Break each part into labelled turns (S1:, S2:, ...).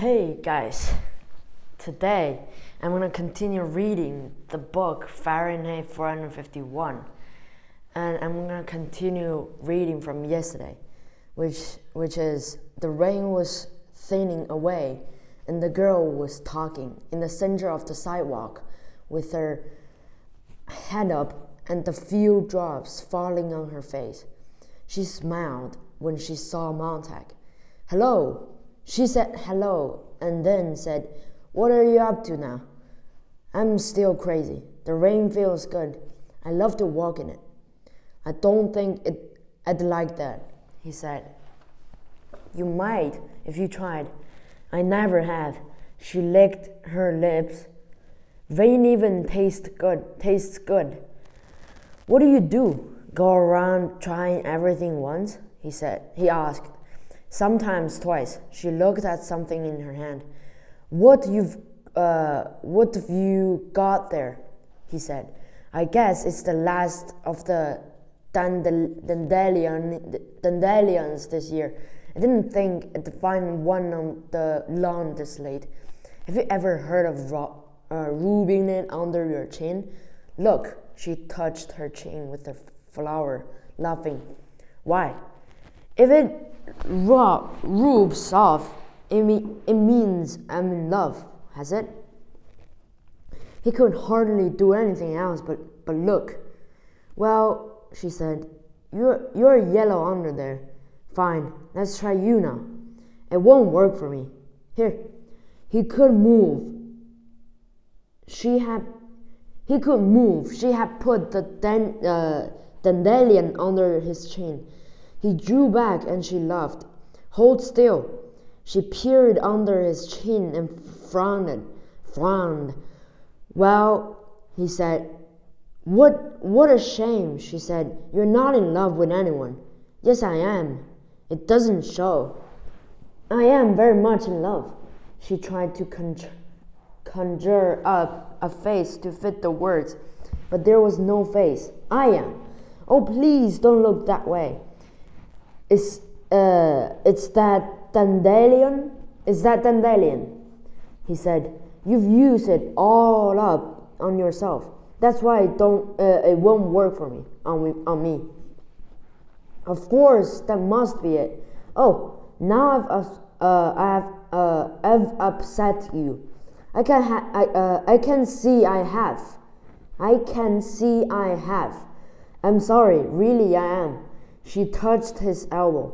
S1: Hey guys, today I'm going to continue reading the book Fahrenheit 451, and I'm going to continue reading from yesterday, which is the rain was thinning away and the girl was talking in the center of the sidewalk with her head up and the few drops falling on her face. She smiled when she saw Montag. "Hello." She said hello and then said, "What are you up to now?" "I'm still crazy. The rain feels good. I love to walk in it." "I don't think I'd like that," he said. "You might if you tried." "I never have." She licked her lips. "Rain even tastes good. What do you do? Go around trying everything once?" He asked. "Sometimes twice." She looked at something in her hand. What have you got there?" he said. "I guess it's the last of the dandelions this year. I didn't think I'd find one on the lawn this late. Have you ever heard of rubbing it under your chin? Look." She touched her chin with the flower, laughing. "Why? If it rubs off, it means I'm in love, has it?" He could hardly do anything else but look. "Well," she said, you're yellow under there. Fine, let's try you now." "It won't work for me." "Here." He could move. She had put the dandelion under his chin. He drew back and she laughed. "Hold still." She peered under his chin and frowned. "Well," he said. What a shame," she said. "You're not in love with anyone." "Yes, I am. It doesn't show." "I am very much in love." She tried to conjure up a face to fit the words, but there was no face. "I am." "Oh, please don't look that way. It's that dandelion. It's that dandelion," he said. "You've used it all up on yourself. That's why it won't work for me on me." "Of course, that must be it." "Oh, now I've upset you. I can see I have. I'm sorry, really I am." She touched his elbow.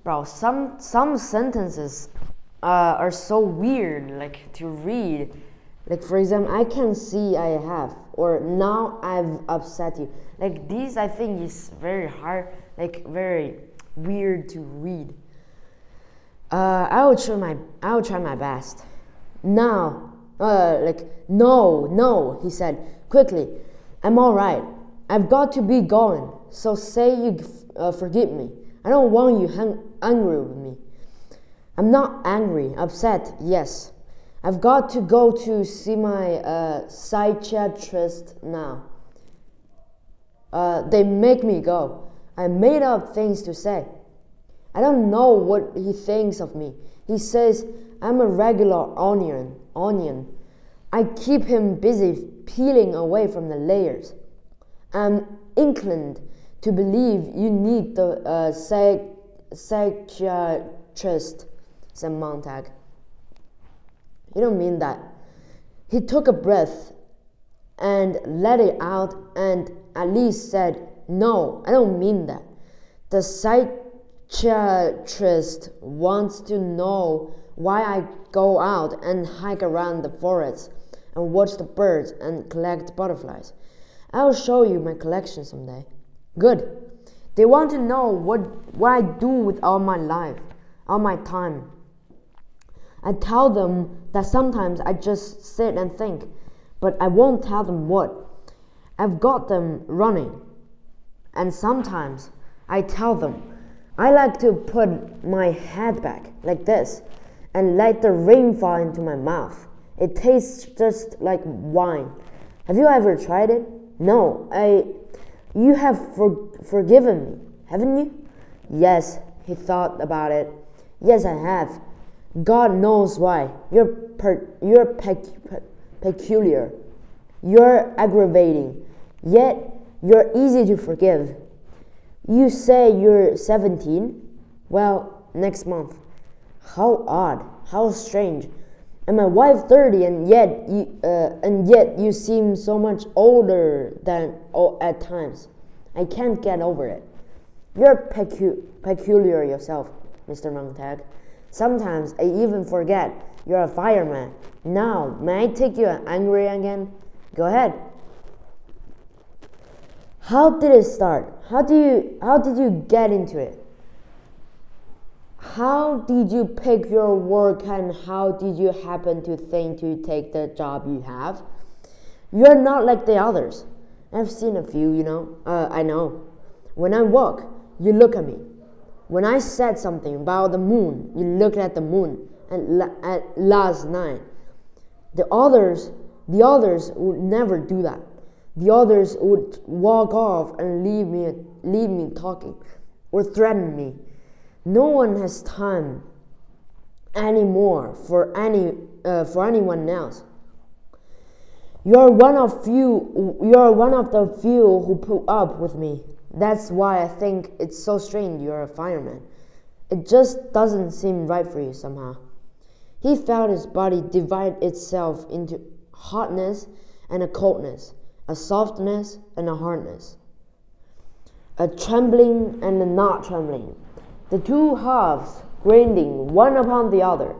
S1: Bro, some sentences are so weird, like to read. Like for example, "I can see I have," or "now I've upset you." Like these, I think is very hard, like very weird to read. I will try my best. "Now, no," he said quickly. "I'm all right. I've got to be going. So say you forgive me. I don't want you angry with me." "I'm not angry. Upset, yes. I've got to go to see my psychiatrist now. They make me go. I made up things to say. I don't know what he thinks of me. He says I'm a regular onion. I keep him busy peeling away from the layers. I'm inclined to believe you need the psychiatrist," said Montag. "You don't mean that." He took a breath and let it out and at least said, "No, I don't mean that. The psychiatrist wants to know why I go out and hike around the forest and watch the birds and collect butterflies. I'll show you my collection someday." "Good. They want to know what I do with all my time. I tell them that sometimes I just sit and think, but I won't tell them what. I've got them running. And sometimes I tell them I like to put my head back like this and let the rain fall into my mouth. It tastes just like wine. Have you ever tried it?" "No, You have forgiven me, haven't you?" "Yes." He thought about it. "Yes, I have. God knows why. You're peculiar. You're aggravating. Yet you're easy to forgive. You say you're 17? Well, next month. How odd. How strange. And my wife 30, and yet you seem so much older than at times. I can't get over it. You're peculiar yourself, Mr. Montag. Sometimes I even forget you're a fireman. Now, may I take you angry again? Go ahead. How did it start? How did you get into it? How did you pick your work, and how did you happen to think to take the job you have? You're not like the others. I've seen a few, I know. When I walk, you look at me. When I said something about the moon, you looked at the moon. And at last night, the others would never do that. The others would walk off and leave me talking, or threaten me. No one has time anymore for anyone else. You're one of the few who put up with me. That's why I think it's so strange you're a fireman. It just doesn't seem right for you somehow. He felt his body divide itself into hotness and a coldness, a softness and a hardness, a trembling and a not trembling, the two halves grinding one upon the other.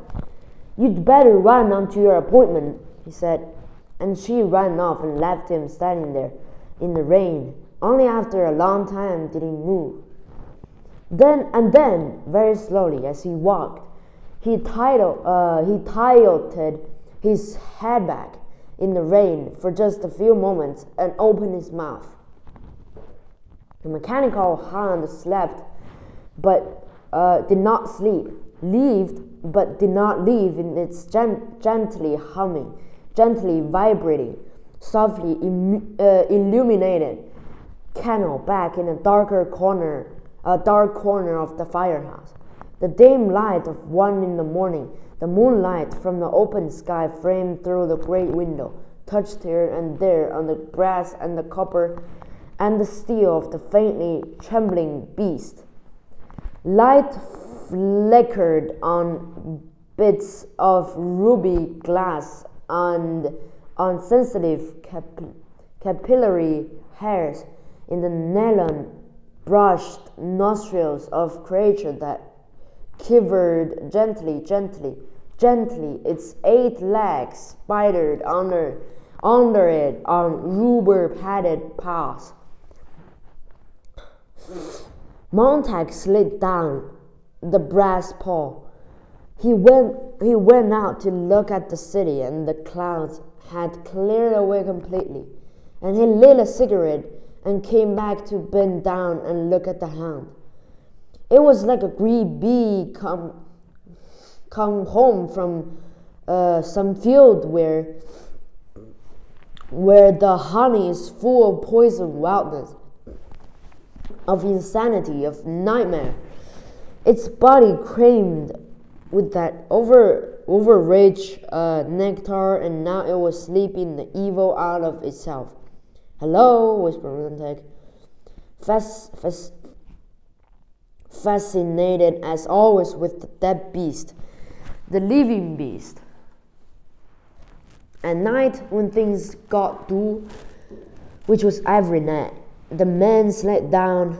S1: You'd better run on to your appointment, he said, and she ran off and left him standing there in the rain. Only after a long time did he move. Then, very slowly as he walked, he tilted his head back in the rain for just a few moments and opened his mouth. The mechanical hand slept, but did not sleep. Lived, but did not live in its gently humming, gently vibrating, softly illuminated kennel back in a dark corner of the firehouse. The dim light of 1 in the morning, the moonlight from the open sky framed through the great window, touched here and there on the brass and the copper and the steel of the faintly trembling beast. Light flickered on bits of ruby glass and on sensitive capillary hairs in the nylon-brushed nostrils of creature that quivered gently, its 8 legs spidered under it on rubber-padded paws. Montag slid down the brass pole. He went out to look at the city, and the clouds had cleared away completely. And he lit a cigarette and came back to bend down and look at the hound. It was like a green bee come home from some field where the honey is full of poison, wildness, of insanity, of nightmare. Its body crammed with that over-rich nectar, and now it was sleeping the evil out of itself. "Hello," whispered Montag, fascinated as always with the dead beast, the living beast. At night, when things got dull, which was every night, the men slid down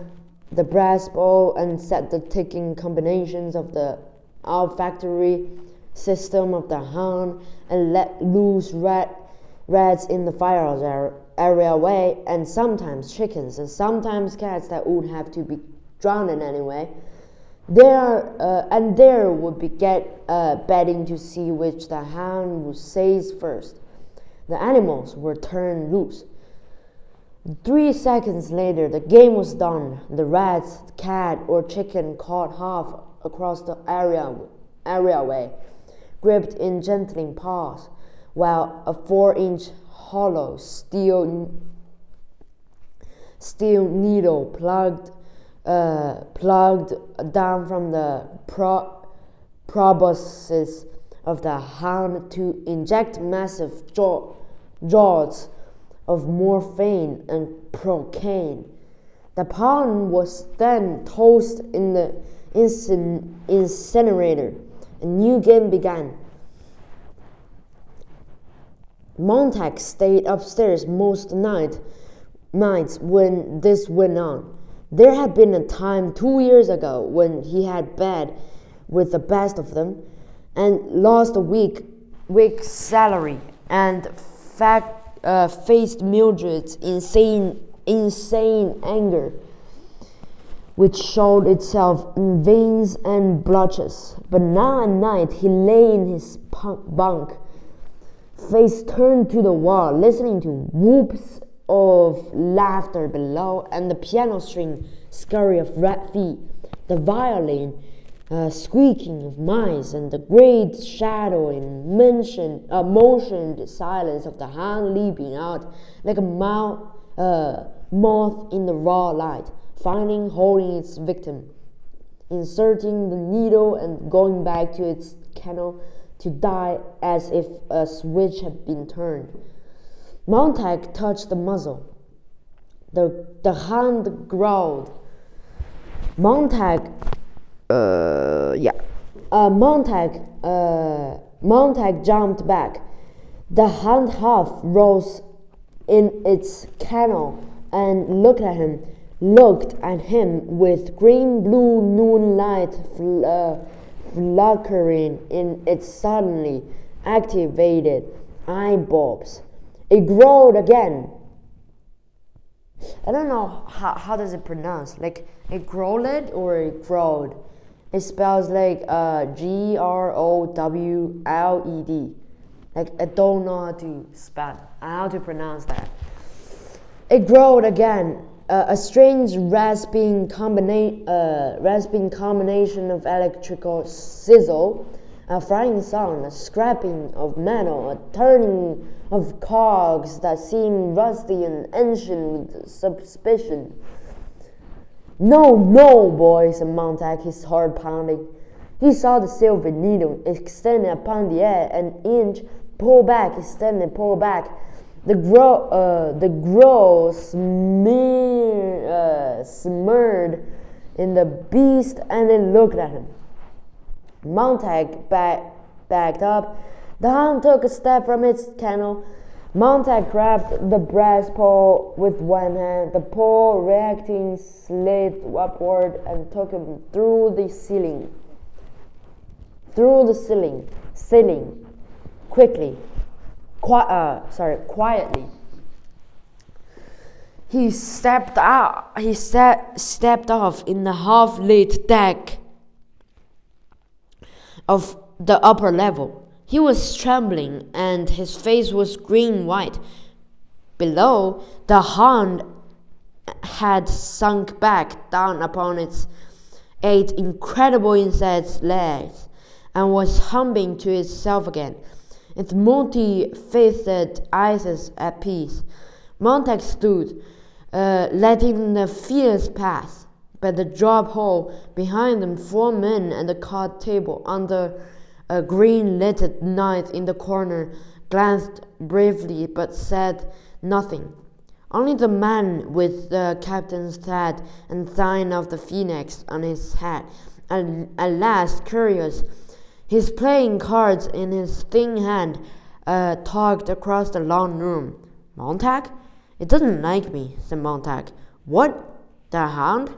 S1: the brass bowl and set the ticking combinations of the olfactory system of the hound and let loose rats in the firehouse areaway, and sometimes chickens and sometimes cats that would have to be drowned anyway. There would be betting to see which the hound would seize first. The animals were turned loose. 3 seconds later, the game was done. The rat, cat, or chicken caught half across the areaway, gripped in gentling paws, while a 4-inch hollow steel needle plugged down from the proboscis of the hound to inject massive draughts of morphine and procaine. The pollen was then tossed in the incinerator. A new game began. Montag stayed upstairs most nights when this went on. There had been a time 2 years ago when he had bet with the best of them and lost a week's salary and faced Mildred's insane anger, which showed itself in veins and blotches. But now at night he lay in his bunk, face turned to the wall, listening to whoops of laughter below and the piano string scurry of rat feet, the violin squeaking of mice, and the great shadow in motioned silence of the hound leaping out like a moth in the raw light, finding, holding its victim, inserting the needle and going back to its kennel to die as if a switch had been turned. Montag touched the muzzle. The hound growled. Montag jumped back. The hound half rose in its kennel and looked at him with green-blue moonlight flickering in its suddenly activated eyebulbs. It growled again. I don't know how does it pronounce. Like it growled or it growled. It spells like Growled. Like I don't know how to spell, how to pronounce that. It growled again. A strange rasping combination of electrical sizzle, a frying sound, a scraping of metal, a turning of cogs that seemed rusty and ancient with suspicion. No, boy, said Montag, his heart pounding. He saw the silver needle extended upon the air, an inch, pull back, extended, pull back. The grow smeared in the beast, and it looked at him. Montag backed up. The hound took a step from its kennel. Montag grabbed the brass pole with one hand. The pole, reacting, slid upward and took him through the ceiling. Quietly. He stepped out. He stepped off in the half-lit deck of the upper level. He was trembling, and his face was green-white. Below, the hound had sunk back down upon its 8 incredible insect legs and was humming to itself again, its multi-faceted eyes at peace. Montag stood, letting the fears pass. By the drop hole behind them, 4 men at the card table under a green-lit light in the corner glanced briefly but said nothing. Only the man with the captain's hat and sign of the phoenix on his hat, at last curious, his playing cards in his thin hand, talked across the long room. Montag? It doesn't like me, said Montag. What? The hound?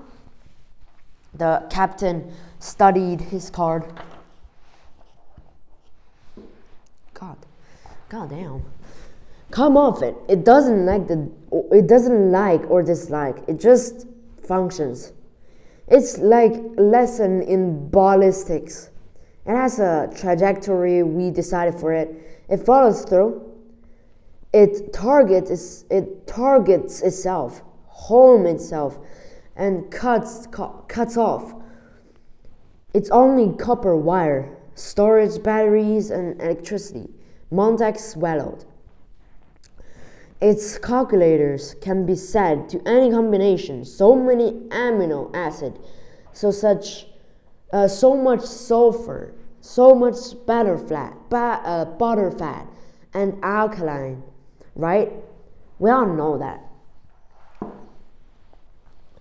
S1: The captain studied his card. God damn. Come off it. It doesn't like or dislike. It just functions. It's like lesson in ballistics. It has a trajectory we decided for it. It follows through. It targets itself, home itself, and cuts off. It's only copper wire, storage batteries, and electricity. Montag swallowed. Its calculators can be set to any combination, so many amino acids, so much sulfur, so much butter fat and alkaline, right? We all know that.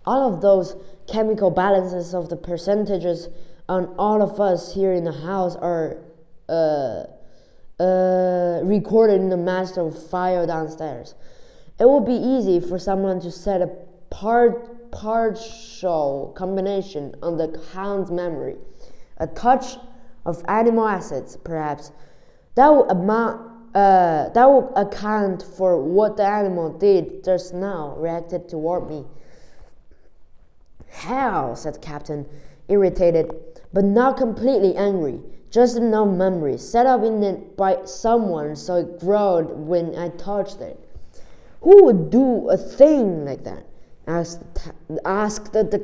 S1: All of those chemical balances of the percentages on all of us here in the house are recorded in the master file downstairs. It will be easy for someone to set a partial combination on the hound's memory. A touch of animal acids, perhaps. That will account for what the animal did just now, reacted toward me. Hell, said the captain, irritated, but not completely angry. Just enough memory, set up in it by someone so it growled when I touched it. Who would do a thing like that? Asked the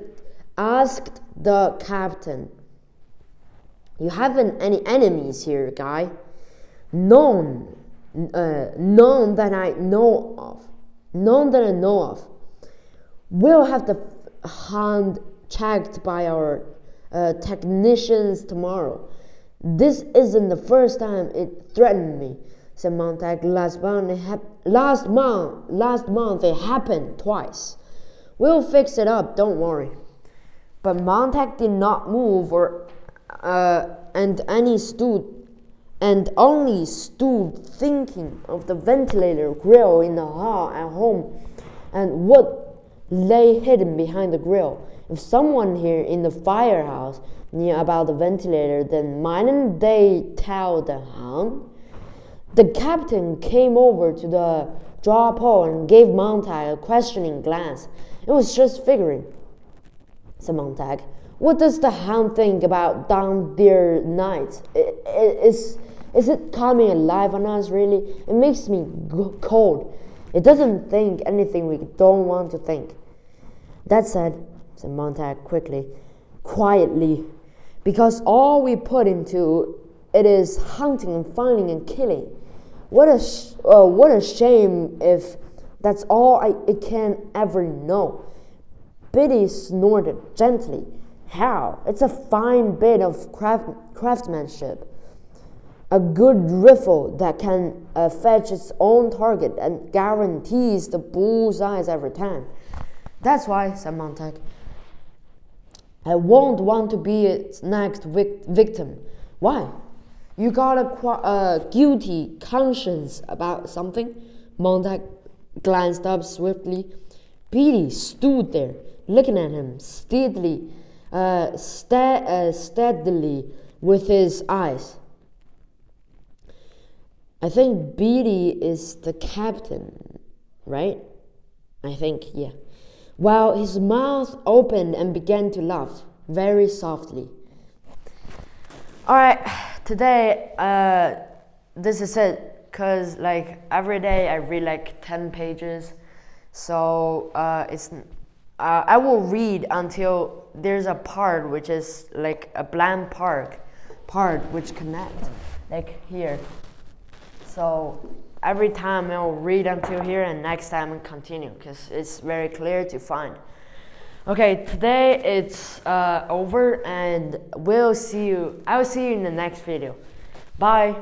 S1: captain. You haven't any enemies here, guy. None that I know of. We'll have the hound checked by our technicians tomorrow. This isn't the first time it threatened me, said Montag. Last month it happened twice. We'll fix it up, don't worry. But Montag did not move and only stood thinking of the ventilator grill in the hall at home and what lay hidden behind the grill. If someone here in the firehouse knew about the ventilator, then mightn't they tell the hound? The captain came over to the draw pole and gave Montag a questioning glance. It was just figuring, said Montag. What does the hound think about down there nights? Is it coming alive on us, really? It makes me cold. It doesn't think anything we don't want to think. That said Montag quietly, because all we put into it is hunting and finding and killing. What a shame if that's all it can ever know. Biddy snorted gently. How? It's a fine bit of craftsmanship. A good rifle that can fetch its own target and guarantees the bullseyes every time. That's why, said Montag, I won't want to be its next victim. Why? You got a guilty conscience about something? Montag glanced up swiftly. Biddy stood there, looking at him steadily with his eyes. I think Biddy is the captain, right? I think, yeah. While his mouth opened and began to laugh, very softly. Alright, today, this is it, because like every day I read like 10 pages, so I will read until there's a part which is like a blank part which connects, like here. So every time I'll read until here and next time I'll continue because it's very clear to find. Okay, today it's over and I will see you in the next video. Bye.